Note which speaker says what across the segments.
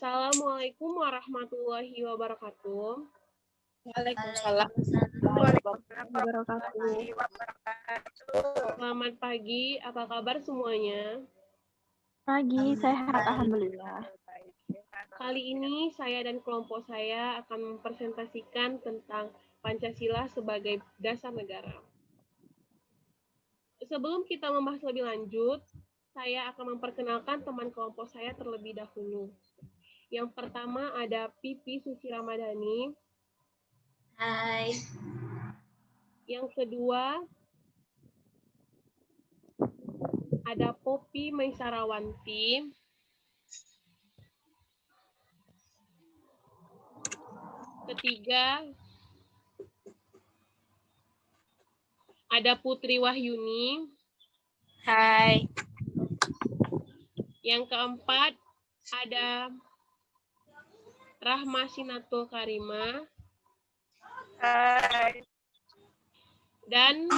Speaker 1: Assalamualaikum warahmatullahi wabarakatuh.
Speaker 2: Waalaikumsalam
Speaker 3: Wabarakatuh.
Speaker 1: Selamat pagi, apa kabar semuanya?
Speaker 3: Pagi, sehat alhamdulillah.
Speaker 1: Kali ini saya dan kelompok saya akan mempresentasikan tentang Pancasila sebagai dasar negara. Sebelum kita membahas lebih lanjut, saya akan memperkenalkan teman kelompok saya terlebih dahulu. Yang pertama ada Pipi Suci Ramadhani.
Speaker 2: Hai.
Speaker 1: Yang kedua ada Poppy Maisarawanti. Ketiga ada Putri Wahyuni.
Speaker 2: Hai.
Speaker 1: Yang keempat ada Rahma Sinatul Karima.
Speaker 2: Hai.
Speaker 1: Dan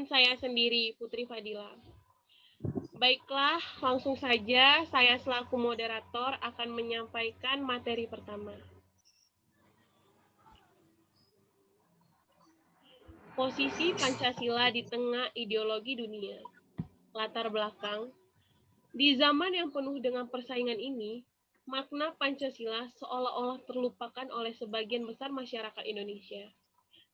Speaker 1: saya sendiri, Putri Fadila. Baiklah, langsung saja saya selaku moderator akan menyampaikan materi pertama. Posisi Pancasila di tengah ideologi dunia. Latar belakang. Di zaman yang penuh dengan persaingan ini, makna Pancasila seolah-olah terlupakan oleh sebagian besar masyarakat Indonesia.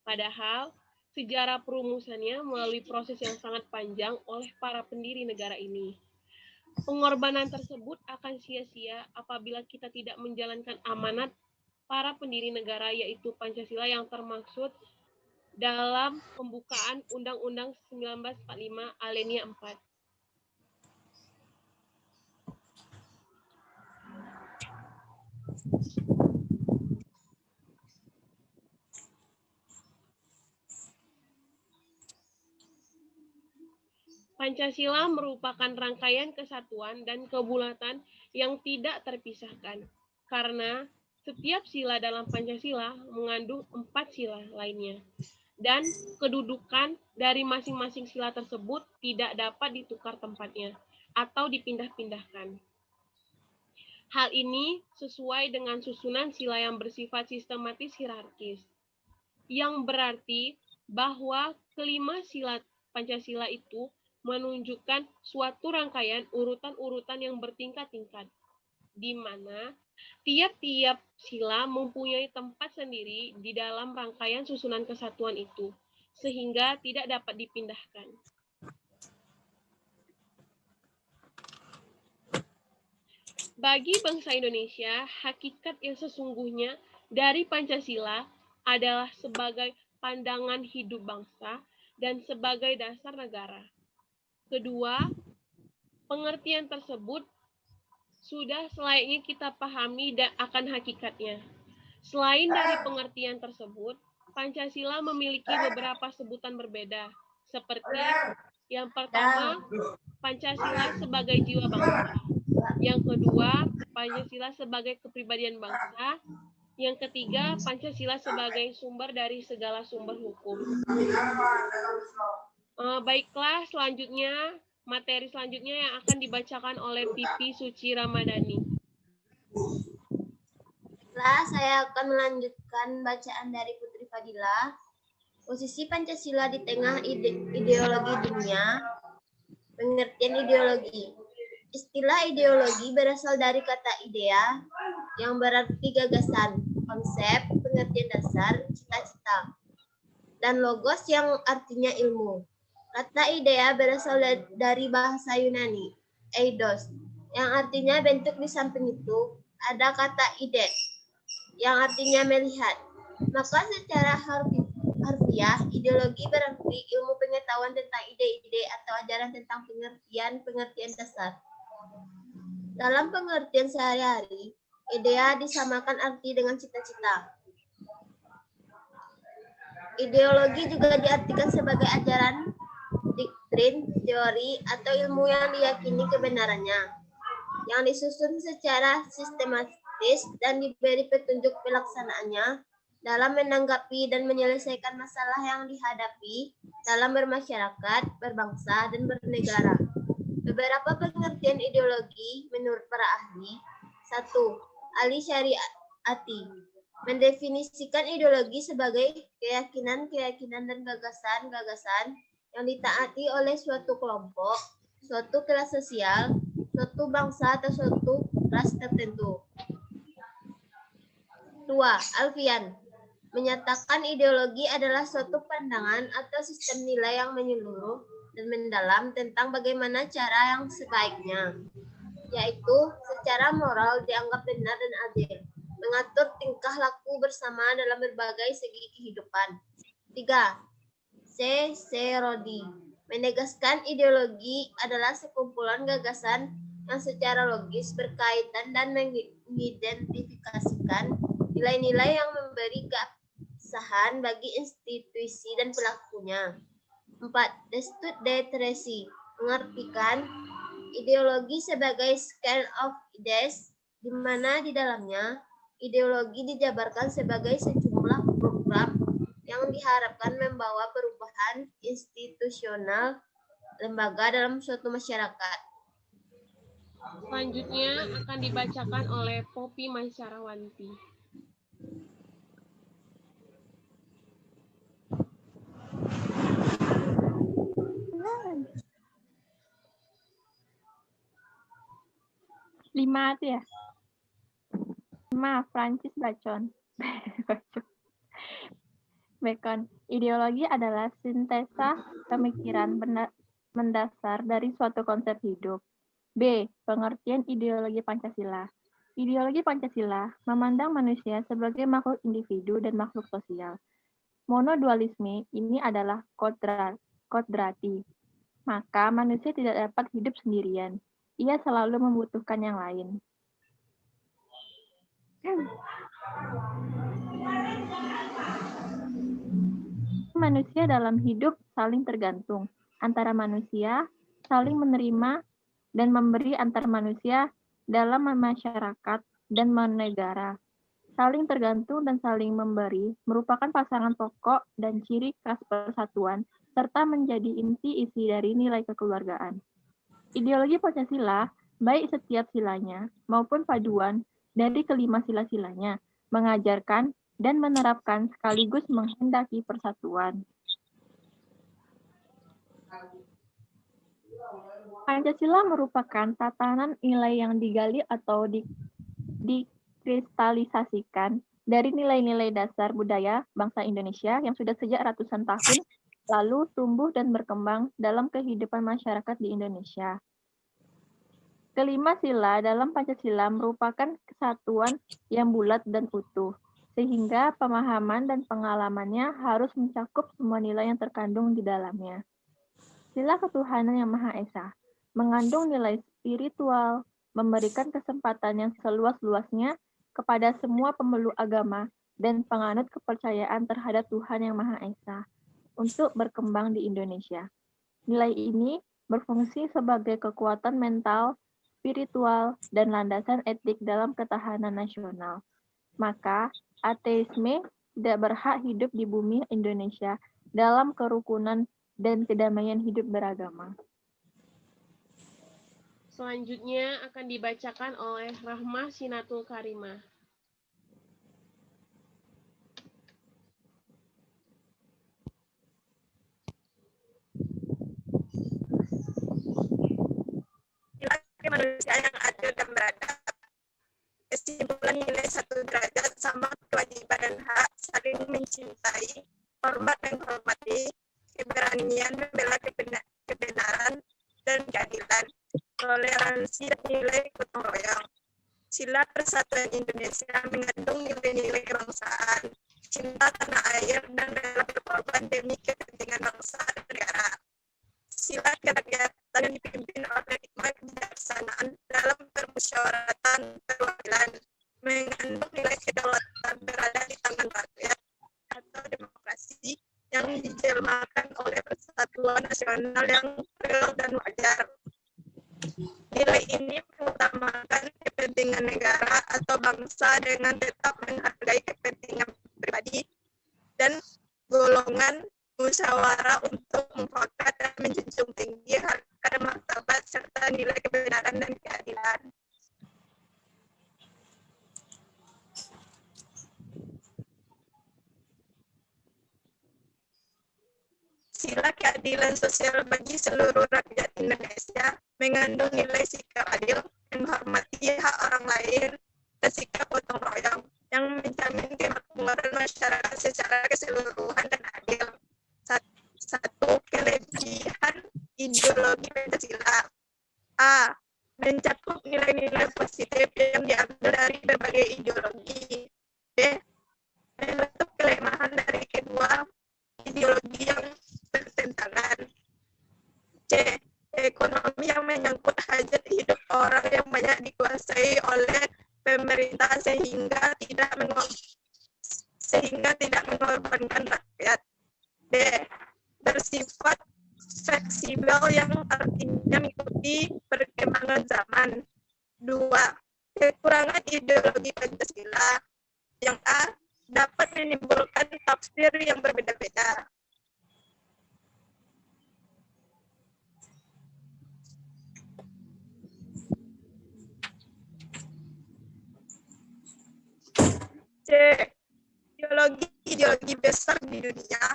Speaker 1: Padahal, sejarah perumusannya melalui proses yang sangat panjang oleh para pendiri negara ini. Pengorbanan tersebut akan sia-sia apabila kita tidak menjalankan amanat para pendiri negara, yaitu Pancasila yang termaksud dalam pembukaan Undang-Undang 1945 Alinea 4. Pancasila merupakan rangkaian kesatuan dan kebulatan yang tidak terpisahkan, karena setiap sila dalam Pancasila mengandung 4 sila lainnya, dan kedudukan dari masing-masing sila tersebut tidak dapat ditukar tempatnya atau dipindah-pindahkan. Hal ini sesuai dengan susunan sila yang bersifat sistematis hierarkis, yang berarti bahwa kelima sila Pancasila itu menunjukkan suatu rangkaian urutan-urutan yang bertingkat-tingkat, di mana tiap-tiap sila mempunyai tempat sendiri di dalam rangkaian susunan kesatuan itu, sehingga tidak dapat dipindahkan. Bagi bangsa Indonesia, hakikat yang sesungguhnya dari Pancasila adalah sebagai pandangan hidup bangsa dan sebagai dasar negara. Kedua, pengertian tersebut sudah selayaknya kita pahami dan akan hakikatnya. Selain dari pengertian tersebut, Pancasila memiliki beberapa sebutan berbeda, seperti yang pertama, Pancasila sebagai jiwa bangsa. Yang kedua, Pancasila sebagai kepribadian bangsa. Yang ketiga, Pancasila sebagai sumber dari segala sumber hukum. Baiklah, selanjutnya, materi selanjutnya yang akan dibacakan oleh Pipi Suci Ramadhani.
Speaker 2: Baiklah, saya akan melanjutkan bacaan dari Putri Fadila. Posisi Pancasila di tengah ideologi dunia. Pengertian ideologi. Istilah ideologi berasal dari kata idea yang berarti gagasan, konsep, pengertian dasar, cita-cita, dan logos yang artinya ilmu. Kata idea berasal dari bahasa Yunani, eidos, yang artinya bentuk di samping itu ada kata ide, yang artinya melihat. Maka secara harfiah, ideologi berarti ilmu pengetahuan tentang ide-ide atau ajaran tentang pengertian dasar. Dalam pengertian sehari-hari, idea disamakan arti dengan cita-cita. Ideologi juga diartikan sebagai ajaran, doktrin, teori, atau ilmu yang diyakini kebenarannya, yang disusun secara sistematis dan diberi petunjuk pelaksanaannya dalam menanggapi dan menyelesaikan masalah yang dihadapi dalam bermasyarakat, berbangsa, dan bernegara. Beberapa pengertian ideologi menurut para ahli. 1. Ali Syariati mendefinisikan ideologi sebagai keyakinan-keyakinan dan gagasan-gagasan yang ditaati oleh suatu kelompok, suatu kelas sosial, suatu bangsa atau suatu ras tertentu. 2. Alfian menyatakan ideologi adalah suatu pandangan atau sistem nilai yang menyeluruh dan mendalam tentang bagaimana cara yang sebaiknya, yaitu secara moral dianggap benar dan adil, mengatur tingkah laku bersama dalam berbagai segi kehidupan. 3. C. Rodi menegaskan ideologi adalah sekumpulan gagasan yang secara logis berkaitan dan mengidentifikasikan nilai-nilai yang memberi keabsahan bagi institusi dan pelakunya. 4. Destutt de Tracy mengartikan ideologi sebagai scale of ideas, di mana di dalamnya ideologi dijabarkan sebagai sejumlah program yang diharapkan membawa perubahan institusional lembaga dalam suatu masyarakat.
Speaker 1: Selanjutnya akan dibacakan oleh Poppy Maisarawanti.
Speaker 3: Lima itu ya? 5. Francis Bacon. Bacon. Ideologi adalah sintesa pemikiran mendasar dari suatu konsep hidup. B. Pengertian ideologi Pancasila. Ideologi Pancasila memandang manusia sebagai makhluk individu dan makhluk sosial. Monodualisme ini adalah kodrati. Maka manusia tidak dapat hidup sendirian. Ia selalu membutuhkan yang lain. Manusia dalam hidup saling tergantung. Antara manusia, saling menerima dan memberi antar manusia dalam masyarakat dan negara. Saling tergantung dan saling memberi merupakan pasangan pokok dan ciri khas persatuan, serta menjadi inti isi dari nilai kekeluargaan. Ideologi Pancasila, baik setiap silanya maupun paduan dari kelima sila-silanya, mengajarkan dan menerapkan sekaligus menghendaki persatuan. Pancasila merupakan tatanan nilai yang digali atau dikristalisasikan dari nilai-nilai dasar budaya bangsa Indonesia yang sudah sejak ratusan tahun lalu tumbuh dan berkembang dalam kehidupan masyarakat di Indonesia. Kelima sila dalam Pancasila merupakan kesatuan yang bulat dan utuh, sehingga pemahaman dan pengalamannya harus mencakup semua nilai yang terkandung di dalamnya. Sila ketuhanan yang Maha Esa mengandung nilai spiritual, memberikan kesempatan yang seluas-luasnya kepada semua pemeluk agama dan penganut kepercayaan terhadap Tuhan yang Maha Esa untuk berkembang di Indonesia. Nilai ini berfungsi sebagai kekuatan mental, spiritual, dan landasan etik dalam ketahanan nasional. Maka, ateisme tidak berhak hidup di bumi Indonesia dalam kerukunan dan kedamaian hidup beragama.
Speaker 1: Selanjutnya akan dibacakan oleh Rahma Sinatul Karimah.
Speaker 4: Manusia yang adil dan beradab. Kesimpulan nilai 1 derajat sama kewajiban dan hak, saling mencintai, hormat dan hormati, keberanian membela kebenaran dan keadilan, toleransi dan nilai gotong royong. Sila Persatuan Indonesia mengandung nilai-nilai kebangsaan, cinta tanah air dan rela berkorban demi kepentingan bangsa dan negara. Sila kerakyatan yang dipimpin oleh hikmah kebijaksanaan dalam permusyawaratan perwakilan, mengandung nilai kedaulatan berada di tangan rakyat atau demokrasi yang dijelmakan oleh persatuan nasional yang real dan wajar. Nilai ini mengutamakan kepentingan negara atau bangsa dengan tetap menghargai kepentingan pribadi dan golongan musyawarah untuk mufakat dan menjunjung tinggi harkat dan martabat serta nilai kebenaran dan keadilan. Sila keadilan sosial bagi seluruh rakyat Indonesia mengandung nilai sikap adil, menghormati hak orang lain, dan sikap gotong royong yang menjamin kemakmuran masyarakat secara keseluruhan dan adil. Satu, kelebihan ideologi Pancasila. A. Mencakup nilai-nilai positif yang diambil dari berbagai ideologi. B. Menutup kelemahan dari kedua ideologi yang bertentangan. C. Ekonomi yang menyangkut hajat hidup orang yang banyak dikuasai oleh pemerintah sehingga tidak mengorbankan rakyat. D. Bersifat fleksibel yang artinya mengikuti perkembangan zaman. 2. Kekurangan ideologi Pancasila. Yang A. Dapat menimbulkan tafsir yang berbeda-beda. C. Ideologi besar di dunia.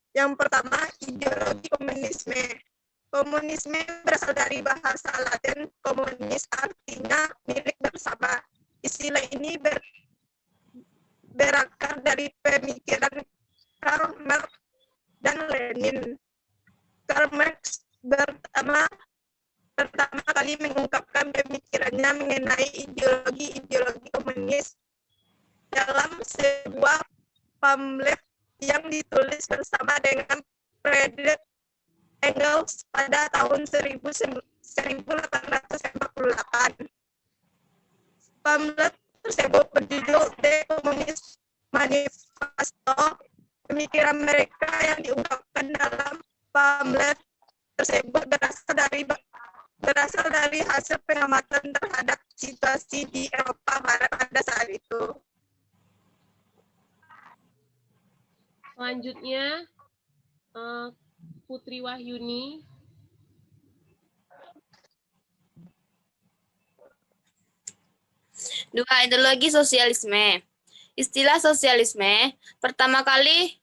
Speaker 4: Yang pertama, ideologi komunisme. Komunisme berasal dari bahasa Latin komunis, artinya milik bersama. Istilah ini berakar dari pemikiran Karl Marx dan Lenin. Karl Marx pertama kali mengungkapkan pemikirannya mengenai ideologi komunis dalam sebuah pamflet yang ditulis bersama dengan Friedrich Engels pada tahun 1848. Pamflet tersebut berjudul The Communist Manifesto. Pemikiran mereka yang diungkapkan dalam pamflet tersebut berasal dari hasil pengamatan terhadap situasi di Eropa Barat pada saat itu.
Speaker 1: Selanjutnya, Putri Wahyuni.
Speaker 5: Dua, ideologi sosialisme. Istilah sosialisme pertama kali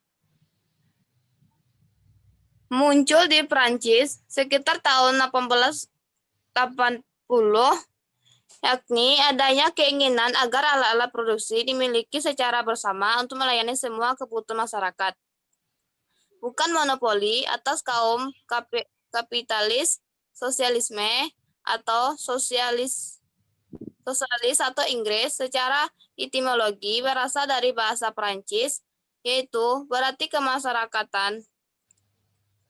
Speaker 5: muncul di Prancis sekitar tahun 1880, yakni adanya keinginan agar alat-alat produksi dimiliki secara bersama untuk melayani semua kebutuhan masyarakat. Bukan monopoli atas kaum kapitalis, sosialisme atau sosialis atau Inggris secara etimologi berasal dari bahasa Prancis, yaitu berarti kemasyarakatan.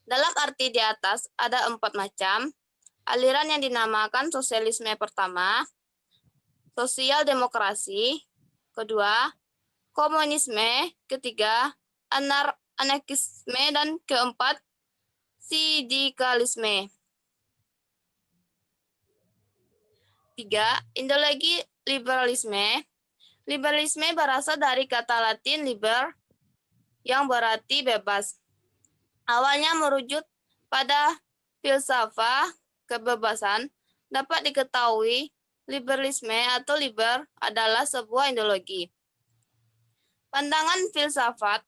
Speaker 5: Dalam arti di atas ada 4 macam aliran yang dinamakan sosialisme pertama, sosial demokrasi, kedua, komunisme, ketiga, anarkisme, dan keempat, sindikalisme. 3. Ideologi liberalisme. Liberalisme berasal dari kata Latin liber yang berarti bebas. Awalnya merujuk pada filsafat kebebasan. Dapat diketahui liberalisme atau liber adalah sebuah ideologi, pandangan filsafat,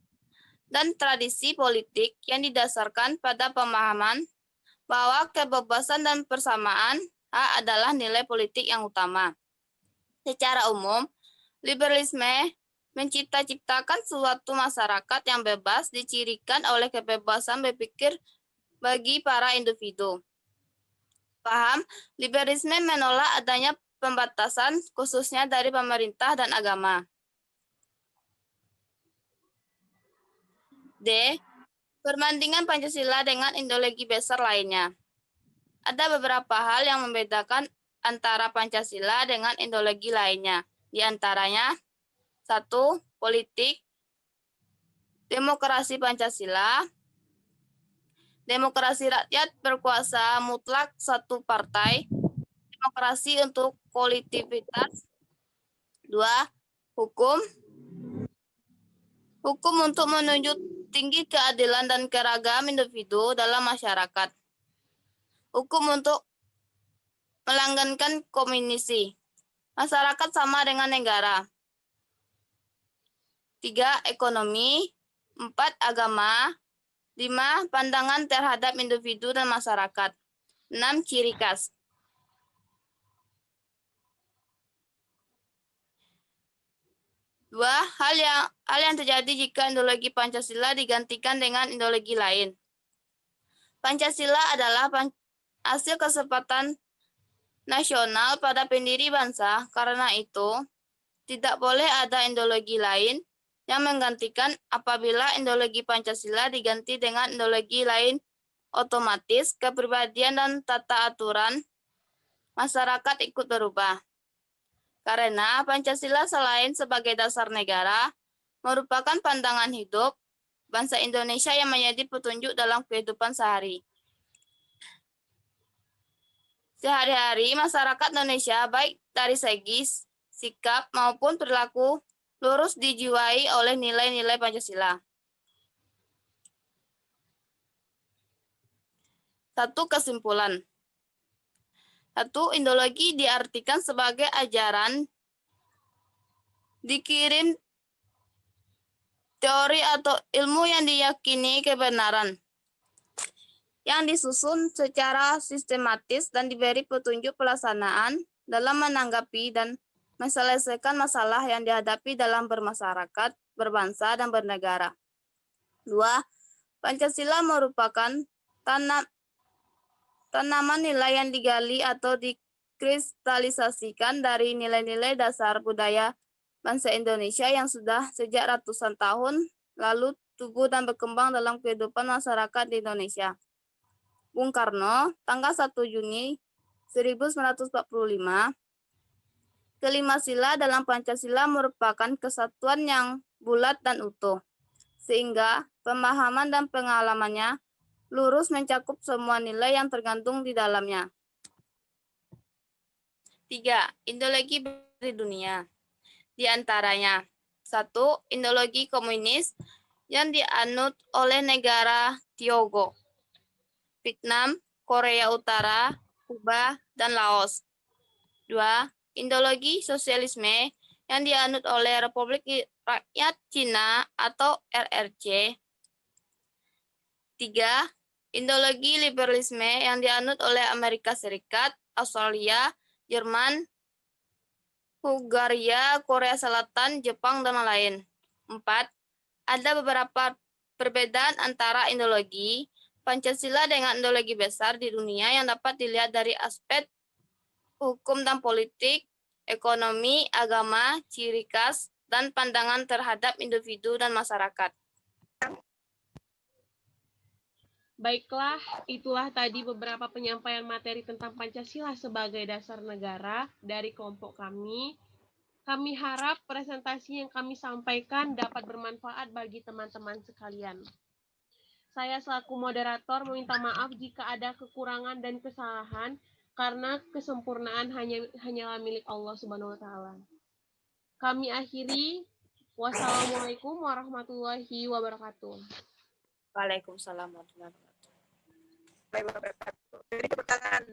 Speaker 5: dan tradisi politik yang didasarkan pada pemahaman bahwa kebebasan dan persamaan hak adalah nilai politik yang utama. Secara umum, liberalisme menciptakan suatu masyarakat yang bebas dicirikan oleh kebebasan berpikir bagi para individu. Paham, liberalisme menolak adanya pembatasan khususnya dari pemerintah dan agama. D. Perbandingan Pancasila dengan ideologi besar lainnya. Ada beberapa hal yang membedakan antara Pancasila dengan ideologi lainnya. Di antaranya, 1. Politik, demokrasi Pancasila, demokrasi rakyat berkuasa mutlak satu partai, demokrasi untuk kolektivitas. 2. Hukum untuk tinggi keadilan dan keragaman individu dalam masyarakat. Hukum untuk melanggengkan komunisi. Masyarakat sama dengan negara. 3. Ekonomi. 4. Agama. 5. Pandangan terhadap individu dan masyarakat. 6. Ciri khas. Dua, hal yang terjadi jika ideologi Pancasila digantikan dengan ideologi lain. Pancasila adalah hasil kesepakatan nasional pada pendiri bangsa. Karena itu, tidak boleh ada ideologi lain yang menggantikan. Apabila ideologi Pancasila diganti dengan ideologi lain, otomatis kepribadian dan tata aturan masyarakat ikut berubah. Karena Pancasila selain sebagai dasar negara, merupakan pandangan hidup bangsa Indonesia yang menjadi petunjuk dalam kehidupan sehari-hari masyarakat Indonesia, baik dari segi sikap maupun perilaku, lurus dijiwai oleh nilai-nilai Pancasila. 1. Kesimpulan. 1. Ideologi diartikan sebagai ajaran, dikirim teori atau ilmu yang diyakini kebenaran, yang disusun secara sistematis dan diberi petunjuk pelaksanaan dalam menanggapi dan menyelesaikan masalah yang dihadapi dalam bermasyarakat, berbangsa, dan bernegara. 2. Pancasila merupakan tanaman nilai yang digali atau dikristalisasikan dari nilai-nilai dasar budaya bangsa Indonesia yang sudah sejak ratusan tahun lalu tumbuh dan berkembang dalam kehidupan masyarakat di Indonesia. Bung Karno, tanggal 1 Juni 1945, kelima sila dalam Pancasila merupakan kesatuan yang bulat dan utuh, sehingga pemahaman dan pengalamannya lurus mencakup semua nilai yang tergantung di dalamnya. 3. Ideologi di dunia. Di antaranya, 1. Ideologi komunis yang dianut oleh negara Tiongkok, Vietnam, Korea Utara, Kuba, dan Laos. 2. Ideologi sosialisme yang dianut oleh Republik Rakyat Cina atau RRC. 3. Ideologi liberalisme yang dianut oleh Amerika Serikat, Australia, Jerman, Hungaria, Korea Selatan, Jepang, dan lain. 4. Ada beberapa perbedaan antara ideologi Pancasila dengan ideologi besar di dunia yang dapat dilihat dari aspek hukum dan politik, ekonomi, agama, ciri khas, dan pandangan terhadap individu dan masyarakat.
Speaker 1: Baiklah, itulah tadi beberapa penyampaian materi tentang Pancasila sebagai dasar negara dari kelompok kami. Kami harap presentasi yang kami sampaikan dapat bermanfaat bagi teman-teman sekalian. Saya selaku moderator meminta maaf jika ada kekurangan dan kesalahan, karena kesempurnaan hanyalah milik Allah Subhanahu wa Ta'ala. Kami akhiri. Wassalamualaikum warahmatullahi wabarakatuh.
Speaker 5: Waalaikumsalam warahmatullahi wabarakatuh.
Speaker 4: Baik, Bapak. Jadi tepuk tangan.